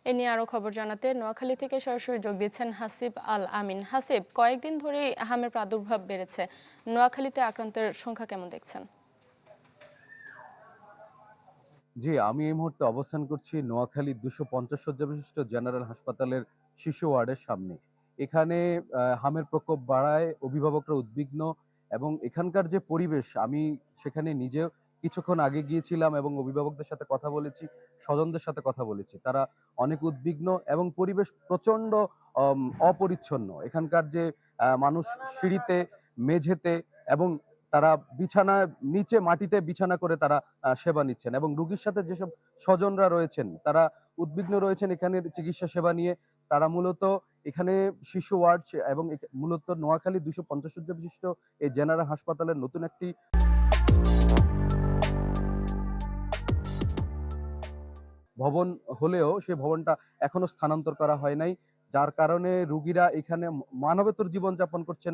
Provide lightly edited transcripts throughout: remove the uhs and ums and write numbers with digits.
এ নিয়ে আরো খবর জানাতে নোয়াখালী থেকে সরাসরি যোগ দিচ্ছেন হাসিব আল আমিন। হাসিব, কয়েকদিন ধরে হামের প্রাদুর্ভাব বেড়েছে, নোয়াখালীতে আক্রান্তের সংখ্যা কেমন দেখছেন? জি, আমি এই মুহূর্তে অবস্থান করছি নোয়াখালী ২৫০ শয্যা বিশিষ্ট জেনারেল হাসপাতালের শিশু ওয়ার্ডের সামনে। এখানে হামের প্রকোপ বাড়ায় অভিভাবকরা উদ্বিগ্ন এবং এখানকার যে পরিবেশ, আমি সেখানে নিজেও কিছুক্ষণ আগে গিয়েছিলাম এবং অভিভাবকদের সাথে কথা বলেছি, স্বজনদের সাথে কথা বলেছি। তারা অনেক উদ্বিগ্ন এবং পরিবেশ প্রচণ্ড অপরিচ্ছন্ন। এখানকার যে মানুষ সিঁড়িতে, মেঝেতে এবং তারা বিছানায় নিচে মাটিতে বিছানা করে তারা সেবা নিচ্ছেন এবং রোগীর সাথে যেসব স্বজনরা রয়েছেন তারা উদ্বিগ্ন রয়েছেন এখানের চিকিৎসা সেবা নিয়ে। তারা মূলত এখানে শিশু ওয়ার্ড এবং মূলত নোয়াখালী ২৫০ শয্যা বিশিষ্ট এই জেনারেল হাসপাতালের নতুন একটি ভবন হলেও সেই ভবনটা এখনো স্থানান্তর করা হয় নাই। যার কারণে রুগীরা এখানে মানবেতর জীবনযাপন করছেন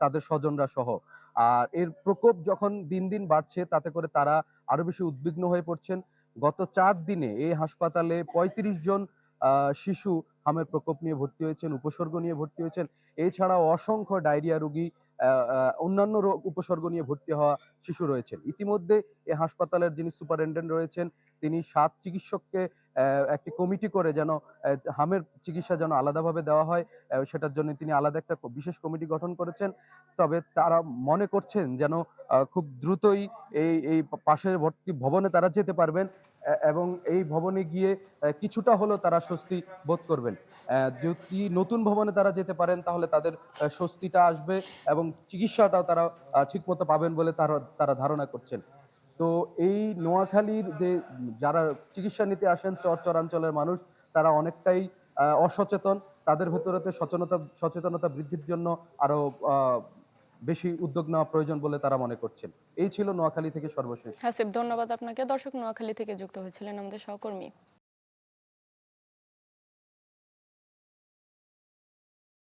তাদের স্বজনরা সহ। আর এর প্রকোপ যখন দিন, দিন বাড়ছে তাতে করে তারা আরো বেশি উদ্বিগ্ন হয়ে পড়ছেন। গত ৪ দিনে এই হাসপাতালে ৩৫ জন আ শিশু হামের প্রকোপ নিয়ে ভর্তি হয়েছেন, উপসর্গ নিয়ে ভর্তি হয়েছেন। এছাড়াও অসংখ্য ডায়রিয়া রোগী, আ আ অন্যান্য উপসর্গ নিয়ে ভর্তি হওয়া শিশু রয়েছেন। ইতিমধ্যে এ হাসপাতালের যিনি সুপারিনটেন্ডেন্ট রয়েছেন তিনি ৭ চিকিৎসককে একটি কমিটি করে যেন হামের চিকিৎসা যেন আলাদাভাবে দেওয়া হয়, সেটার জন্য তিনি আলাদা একটা বিশেষ কমিটি গঠন করেছেন। তবে তারা মনে করছেন যেন খুব দ্রুতই এই পাশের ভবনে তারা যেতে পারবেন এবং এই ভবনে গিয়ে কিছুটা হলেও তারা স্বস্তি বোধ করবেন। যদি নতুন ভবনে তারা যেতে পারেন তাহলে তাদের স্বস্তিটা আসবে এবং চিকিৎসাটাও তারা ঠিকমতো পাবেন বলে তারা ধারণা করছেন। তো এই নোয়াখালীর যে যারা চিকিৎসা নিতে আসেন চরাঞ্চলের মানুষ তারা অনেকটাই অসচেতন। তাদের ভেতরেতে সচেতনতা বৃদ্ধির জন্য আরো আ বেশি উদ্যোগ নেওয়া প্রয়োজন বলে তারা মনে করছেন। এই ছিল নোয়াখালী থেকে সর্বশেষ। হাসিব, ধন্যবাদ আপনাকে। দর্শক, নোয়াখালী থেকে যুক্ত হয়েছিলেন আমাদের সহকর্মী।